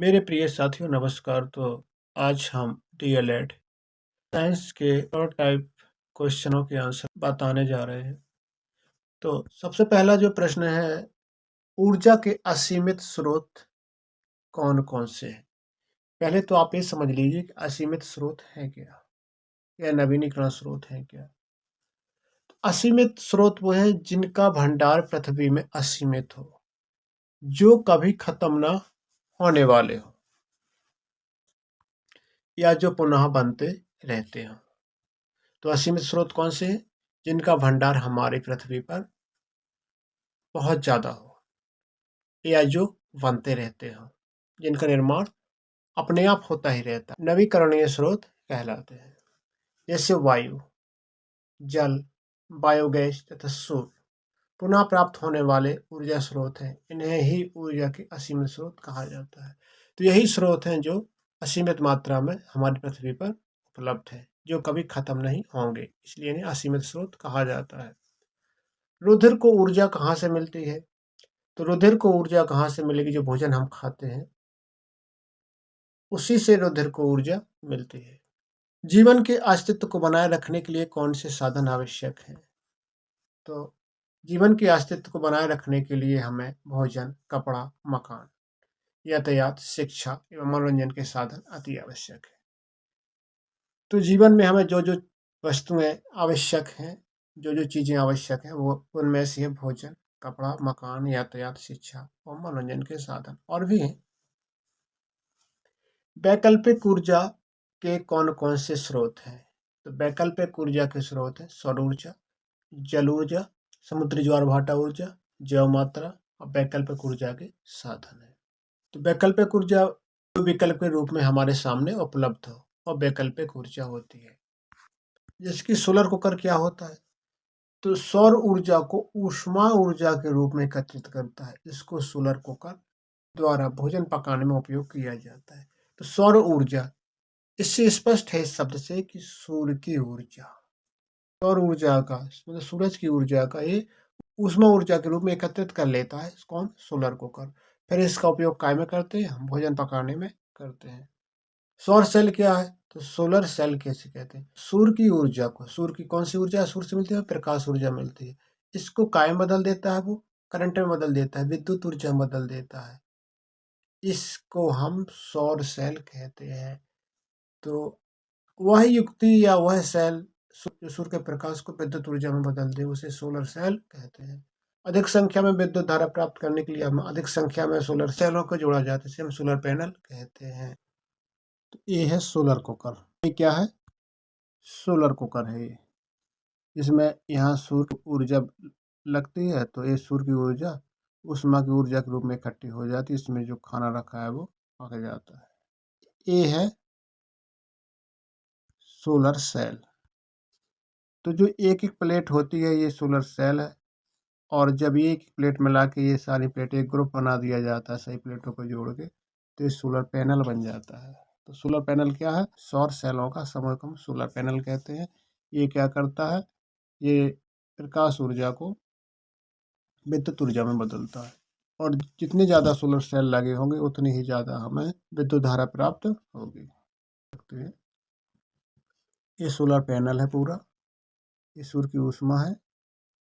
मेरे प्रिय साथियों नमस्कार। तो आज हम डीएलएड साइंस के और टाइप क्वेश्चनों के आंसर बताने जा रहे हैं। तो सबसे पहला जो प्रश्न है, ऊर्जा के असीमित स्रोत कौन कौन से हैं? पहले तो आप ये समझ लीजिए कि असीमित स्रोत है क्या या नवीनीकरण स्रोत है क्या। असीमित स्रोत वो है जिनका भंडार पृथ्वी में असीमित हो, जो कभी खत्म ना होने वाले हो या जो पुनः बनते रहते हो। तो असीमित स्रोत कौन से हैं? जिनका भंडार हमारी पृथ्वी पर बहुत ज़्यादा हो या जो बनते रहते हो, जिनका निर्माण अपने आप होता ही रहता है, नवीकरणीय स्रोत कहलाते हैं। जैसे वायु, जल, बायोगैस तथा सूर्य पुनः प्राप्त होने वाले ऊर्जा स्रोत हैं। इन्हें ही ऊर्जा के असीमित स्रोत कहा जाता है। तो यही स्रोत हैं जो असीमित मात्रा में हमारी पृथ्वी पर उपलब्ध है, जो कभी खत्म नहीं होंगे, इसलिए इन्हें असीमित स्रोत कहा जाता है। रुधिर को ऊर्जा कहाँ से मिलती है? तो रुधिर को ऊर्जा कहाँ से मिलेगी? जो भोजन हम खाते हैं उसी से रुधिर को ऊर्जा मिलती है। जीवन के अस्तित्व को बनाए रखने के लिए कौन से साधन आवश्यक हैं? तो जीवन के अस्तित्व को बनाए रखने के लिए हमें भोजन, कपड़ा, मकान, यातायात, शिक्षा एवं मनोरंजन के साधन अति आवश्यक है। तो जीवन में हमें जो जो वस्तुएं आवश्यक हैं, जो जो चीज़ें आवश्यक हैं, वो उनमें से है भोजन, कपड़ा, मकान, यातायात, शिक्षा और मनोरंजन के साधन, और भी हैं। वैकल्पिक ऊर्जा के कौन कौन से स्रोत हैं? तो वैकल्पिक ऊर्जा के स्रोत हैं सौर ऊर्जा, जल ऊर्जा, समुद्री ज्वार भाटा ऊर्जा, जैव मात्रा और वैकल्पिक ऊर्जा के साधन है। तो वैकल्पिक ऊर्जा विकल्प के रूप में हमारे सामने उपलब्ध हो और वैकल्पिक ऊर्जा होती है। जैसे कि सोलर कुकर क्या होता है? तो सौर ऊर्जा को ऊष्मा ऊर्जा के रूप में एकत्रित करता है। इसको सोलर कुकर द्वारा भोजन पकाने में उपयोग किया जाता है। तो सौर ऊर्जा, इससे स्पष्ट है इस शब्द से कि सूर्य की ऊर्जा, सौर ऊर्जा का मतलब सूरज की ऊर्जा का ये ऊष्मा ऊर्जा के रूप में एकत्रित कर लेता है कौन? Solar cooker. फिर इसका उपयोग काय में करते हैं? हम भोजन पकाने में करते हैं। सौर सेल क्या है? तो सोलर सेल कैसे कहते हैं? सूर्य की ऊर्जा को, सूर्य की कौन सी ऊर्जा सूर्य से मिलती है? प्रकाश ऊर्जा मिलती है। इसको काय में बदल देता है, वो करंट में बदल देता है, विद्युत ऊर्जा में बदल देता है। इसको हम सौर सेल कहते हैं। तो वह युक्ति या वह सेल सूर्य के प्रकाश को विद्युत ऊर्जा में बदल दे, उसे सोलर सेल कहते हैं। अधिक संख्या में विद्युत धारा प्राप्त करने के लिए हम अधिक संख्या में सोलर सेलों को जोड़ा जाता है, इसे हम सोलर पैनल कहते हैं। तो ये है सोलर कुकर। ये क्या है? सोलर कुकर है ये। इसमें यहाँ सूर्य ऊर्जा लगती है, तो ये सूर्य की ऊर्जा ऊष्मा की ऊर्जा के रूप में इकट्ठी हो जाती है। इसमें जो खाना रखा है वो पक जाता है। ये है सोलर सेल। तो जो एक एक प्लेट होती है ये सोलर सेल है, और जब ये एक प्लेट मिला के ये सारी प्लेटें एक ग्रुप बना दिया जाता है, सही प्लेटों को जोड़ के, तो ये सोलर पैनल बन जाता है। तो सोलर पैनल क्या है? सौर सेलों का समूह को हम सोलर पैनल कहते हैं। ये क्या करता है? ये प्रकाश ऊर्जा को विद्युत ऊर्जा में बदलता है, और जितने ज़्यादा सोलर सेल लगे होंगे उतनी ही ज़्यादा हमें विद्युत धारा प्राप्त होगी। ये सोलर पैनल है पूरा। ये सूर्य की ऊष्मा है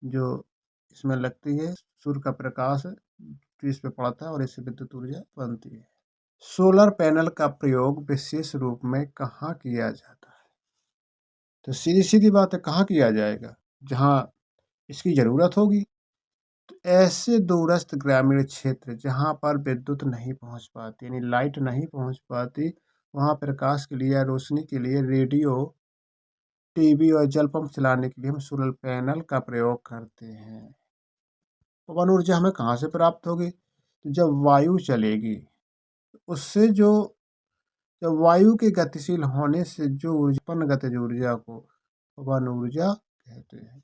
जो इसमें लगती है, सूर्य का प्रकाश है जो इस पे पड़ता है और इससे विद्युत ऊर्जा बनती है। सोलर पैनल का प्रयोग विशेष रूप में कहाँ किया जाता है? तो सीधी सीधी बात है, कहाँ किया जाएगा? जहाँ इसकी ज़रूरत होगी। तो ऐसे दूरस्थ ग्रामीण क्षेत्र जहाँ पर विद्युत नहीं पहुँच पाती, यानी लाइट नहीं पहुँच पाती, वहाँ प्रकाश के लिए या रोशनी के लिए रेडियो, टीवी और जल पंप चलाने के लिए हम सोलर पैनल का प्रयोग करते हैं। पवन ऊर्जा हमें कहाँ से प्राप्त होगी? तो जब वायु चलेगी, उससे जो जब वायु के गतिशील होने से जो उत्पन्न गतिज ऊर्जा को पवन ऊर्जा कहते हैं।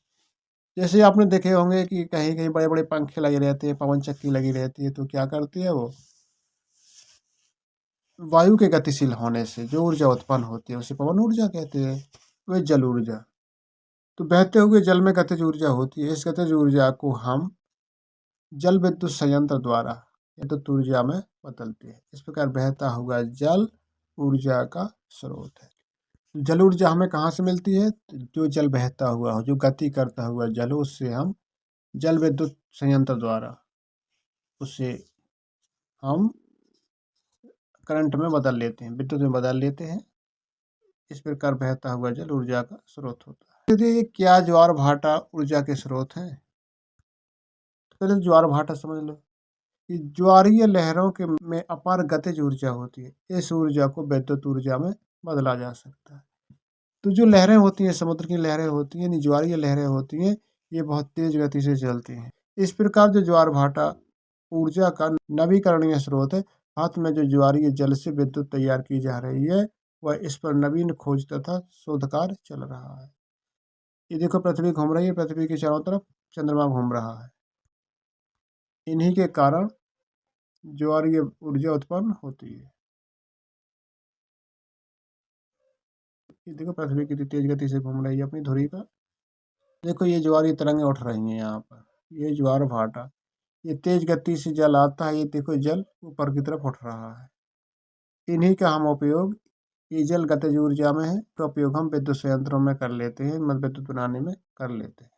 जैसे आपने देखे होंगे कि कहीं कहीं बड़े बड़े पंखे लगे रहते हैं, पवन चक्की लगी रहती है, तो क्या करती है वो? वायु के गतिशील होने से जो ऊर्जा उत्पन्न होती है उसे पवन ऊर्जा कहते हैं। वह जल ऊर्जा, तो बहते हुए जल में गतिज ऊर्जा होती है। इस गतिज ऊर्जा को हम जल विद्युत संयंत्र द्वारा विद्युत ऊर्जा में बदलती है। इस प्रकार बहता हुआ जल ऊर्जा का स्रोत है। जल ऊर्जा हमें कहाँ से मिलती है? तो जो जल बहता हुआ हो, जो गति करता हुआ जल हो, उससे हम जल विद्युत संयंत्र द्वारा उसे हम करंट में बदल लेते हैं, विद्युत में बदल लेते हैं। इस प्रकार बहता हुआ जल ऊर्जा का स्रोत होता है। तो क्या ज्वार भाटा ऊर्जा के स्रोत हैं? तो पहले ज्वार भाटा समझ लो कि ज्वारीय लहरों के में अपार गतिज ऊर्जा होती है। इस ऊर्जा को विद्युत ऊर्जा में बदला जा सकता है। तो जो लहरें होती हैं, समुद्र की लहरें होती हैं, ज्वारीय लहरें होती हैं, ये बहुत तेज गति से चलती हैं। इस प्रकार जो ज्वार भाटा ऊर्जा का नवीकरणीय स्रोत है। हाथ में जो ज्वारीय जल से विद्युत तैयार की जा रही है, वह इस पर नवीन खोज तथा शोध कार्य चल रहा है। ये देखो, पृथ्वी घूम रही है, पृथ्वी के चारों तरफ चंद्रमा घूम रहा है। इन्हीं के कारण ज्वारीय ऊर्जा उत्पन्न होती है। ये देखो, पृथ्वी कितनी तेज गति से घूम रही है अपनी धुरी पर। देखो, ये ज्वारीय तरंगें उठ रही हैं यहाँ पर। ये ज्वार भाटा, ये तेज गति से जल आता है। ये देखो, जल ऊपर की तरफ उठ रहा है। इन्हीं का हम उपयोग, ये जल गतिज ऊर्जा में है, तो उपयोग हम विद्युत संयंत्रों में कर लेते हैं, मतलब विद्युत बनाने में कर लेते हैं।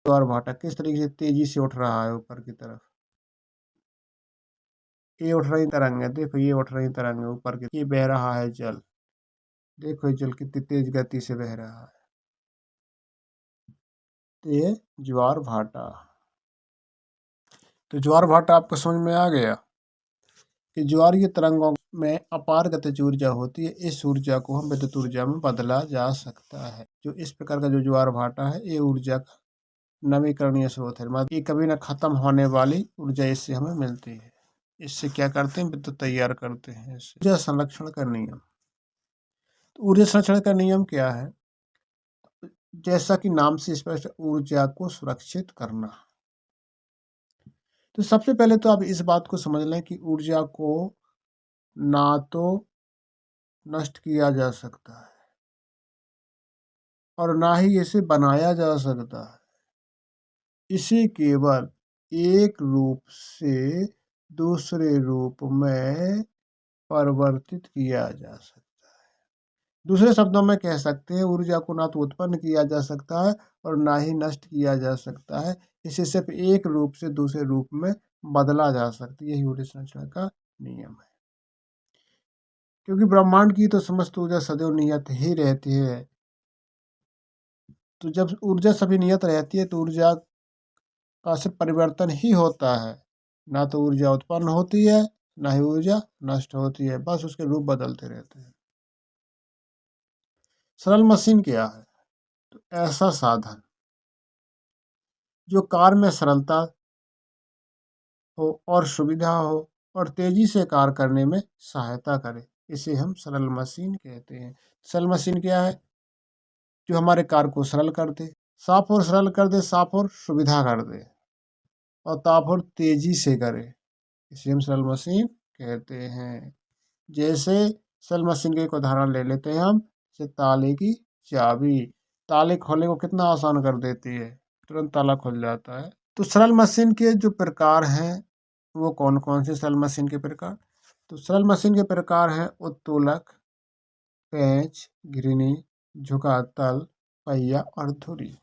ज्वार भाटा किस तरीके से तेजी से उठ रहा है ऊपर की तरफ। ये उठ रही तरंगें, देखो ये उठ रही तरंगें ऊपर की, ये बह रहा है जल। देखो, ये जल कितनी तेज गति से बह रहा है। तो ये ज्वार भाटा। तो ज्वार भाटा आपको समझ में आ गया कि ज्वारीय तरंगों में अपार गतिज ऊर्जा होती है। इस ऊर्जा को हम विद्युत ऊर्जा में बदला जा सकता है। जो इस प्रकार का जो ज्वार भाटा है, ये ऊर्जा का नवीकरणीय स्रोत है। मतलब ये कभी ना खत्म होने वाली ऊर्जा इससे हमें मिलती है। इससे क्या करते हैं? विद्युत तैयार करते हैं। इससे ऊर्जा संरक्षण का नियम। तो ऊर्जा संरक्षण का नियम क्या है? जैसा कि नाम से स्पष्ट, ऊर्जा को सुरक्षित करना। तो सबसे पहले तो आप इस बात को समझ लें कि ऊर्जा को ना तो नष्ट किया जा सकता है और ना ही इसे बनाया जा सकता है। इसे केवल एक रूप से दूसरे रूप में परिवर्तित किया जा सकता है। दूसरे शब्दों में कह सकते हैं, ऊर्जा को ना तो उत्पन्न किया जा सकता है और ना ही नष्ट किया जा सकता है। इसे सिर्फ एक रूप से दूसरे रूप में बदला जा सकता है। यही ऊर्जा संरक्षण का नियम है। क्योंकि ब्रह्मांड की तो समस्त ऊर्जा सदैव नियत ही रहती है। तो जब ऊर्जा सभी नियत रहती है, तो ऊर्जा का सिर्फ परिवर्तन ही होता है। ना तो ऊर्जा उत्पन्न होती है, ना ही ऊर्जा नष्ट होती है, बस उसके रूप बदलते रहते हैं। सरल मशीन क्या है? तो ऐसा साधन जो कार्य में सरलता हो और सुविधा हो और तेजी से कार्य करने में सहायता करे, इसे हम सरल मशीन कहते हैं। सरल मशीन क्या है? जो हमारे कार्य को सरल कर दे, साफ और सरल कर दे, साफ और सुविधा कर दे, और ताप और तेजी से करे, इसे हम सरल मशीन कहते हैं। जैसे सरल मशीन का एक उदाहरण ले लेते हैं हम, जैसे ताले की चाबी। ताले खोलने को कितना आसान कर देती है, तुरंत ताला खुल जाता है। तो सरल मशीन के जो प्रकार हैं, वो कौन कौन से सरल मशीन के प्रकार? तो सरल मशीन के प्रकार हैं उत्तोलक, पेंच, घिरनी, झुका तल, पहिया और धुरी।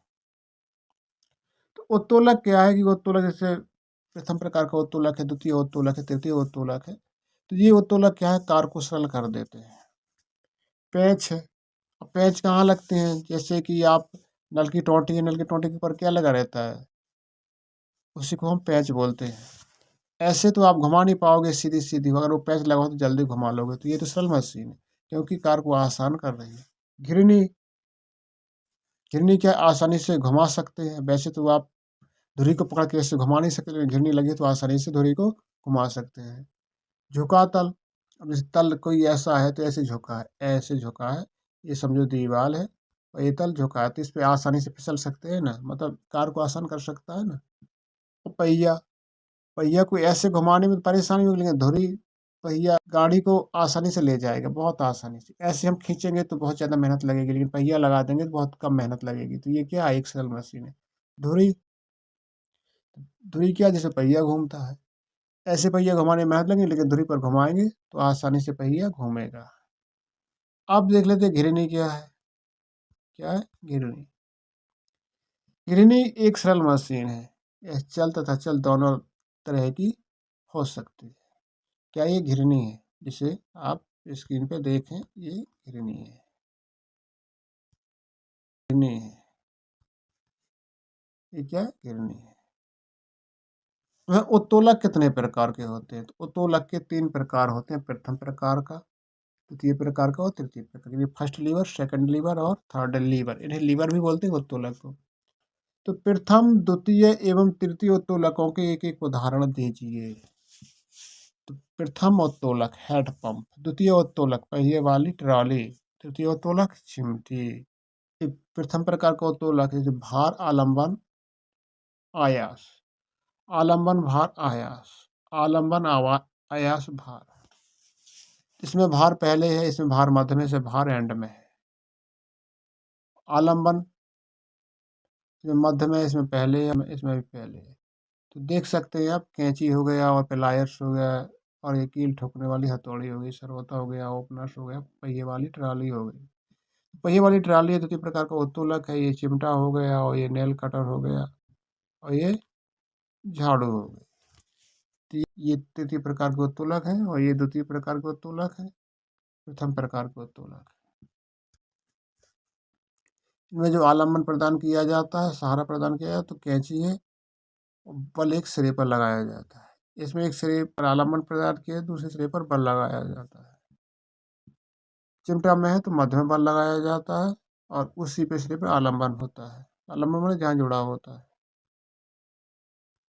तो उत्तोलक क्या है कि उत्तोलक जैसे प्रथम प्रकार का उत्तोलक है, द्वितीय उत्तोलक है, तृतीय उत्तोलक है। तो ये उत्तोलक क्या है? कार्य को सरल कर देते हैं। पेंच है। अब पेंच कहाँ लगते हैं? जैसे कि आप नल की टोंटी है, नल की टोंटी के ऊपर क्या लगा रहता है? उसी को हम पेंच बोलते हैं। ऐसे तो आप घुमा नहीं पाओगे सीधी सीधी, अगर वो पेंच लगाओ तो जल्दी घुमा लोगे। तो ये तो सरल मशीन है, क्योंकि कार्य को आसान कर रही है। घिरनी, घिरनी क्या आसानी से घुमा सकते हैं। वैसे तो आप धुरी को पकड़ के ऐसे घुमा नहीं सकते, लेकिन घिरनी लगी तो आसानी से धुरी को घुमा सकते हैं। झुका तल, अब जैसे तल कोई ऐसा है तो ऐसे झुका है, ऐसे झुका है, ये समझो दीवार है और ये तल झुका है, तो इस पर आसानी से फिसल सकते हैं ना, मतलब कार को आसान कर सकता है ना। और पहिया, पहिया को ऐसे घुमाने में तो परेशानी होगी, लेकिन धुरी पहिया गाड़ी को आसानी से ले जाएगा, बहुत आसानी से। ऐसे हम खींचेंगे तो बहुत ज़्यादा मेहनत लगेगी, लेकिन पहिया लगा देंगे तो बहुत कम मेहनत लगेगी। तो ये क्या है? एक सरल मशीन है। धुरी, धुरी क्या? जैसे पहिया घूमता है, ऐसे पहिया घुमाने में मेहनत लगेगी, लेकिन धुरी पर घुमाएंगे तो आसानी से पहिया घूमेगा। अब देख लेते हैं घिरनी क्या है। क्या है घिरनी? घिरनी एक सरल मशीन है। यह चल तथा चल दोनों तरह की हो सकती है। क्या ये घिरनी है? जिसे आप स्क्रीन पे देखें, ये घिरनी है। घिरनी है। ये क्या है? घिरनी है। वह उत्तोलक कितने प्रकार के होते हैं? तो उत्तोलक के 3 प्रकार होते हैं। प्रथम प्रकार का, द्वितीय प्रकार का और तृतीय प्रकार का। फर्स्ट लीवर, सेकंड लीवर और थर्ड लीवर। इन्हें लीवर भी बोलते हैं उत्तोलक को। तो प्रथम, द्वितीय एवं तृतीय उत्तोलकों के एक एक उदाहरण दीजिए। तो प्रथम उत्तोलक हेड पंप, द्वितीय उत्तोलक पहिए वाली ट्रॉली, तृतीय उत्तोलक चिमटी। प्रथम प्रकार का उत्तोलक है जो भार आलंबन आयास, आलंबन भार आयास, आलंबन आयास भार। इसमें भार पहले है, इसमें भार मध्य में, से भार एंड में है। आलंबन मध्य में, इसमें पहले है, इसमें भी पहले है। तो देख सकते हैं आप, कैंची हो गया और प्लायर्स हो गया और ये कील ठोकने वाली हथौड़ी हो गई, सरवता हो गया, ओपनर्स हो गया, पहिए वाली ट्राली हो गई। पहिए वाली ट्राली है द्वितीय प्रकार का उत्तोलक है। ये चिमटा हो गया और ये नेल कटर हो गया और ये झाड़ू हो गई। तो ये तृतीय प्रकार के उत्तोलक है और ये द्वितीय प्रकार के उत्तोलक है, प्रथम प्रकार के उत्तोलक। इनमें जो आलम्बन प्रदान किया जाता है, सहारा प्रदान किया जाता है, तो कैंची है, बल एक सिरे पर लगाया जाता है। इसमें एक सिरे पर आलम्बन प्रदान किया, दूसरे सिरे पर बल लगाया जाता है। चिमटा में है तो मध्य में बल लगाया जाता है और उसी पे सिरे पे आलम्बन होता है। आलम्बन मतलब जहाँ जुड़ा होता है।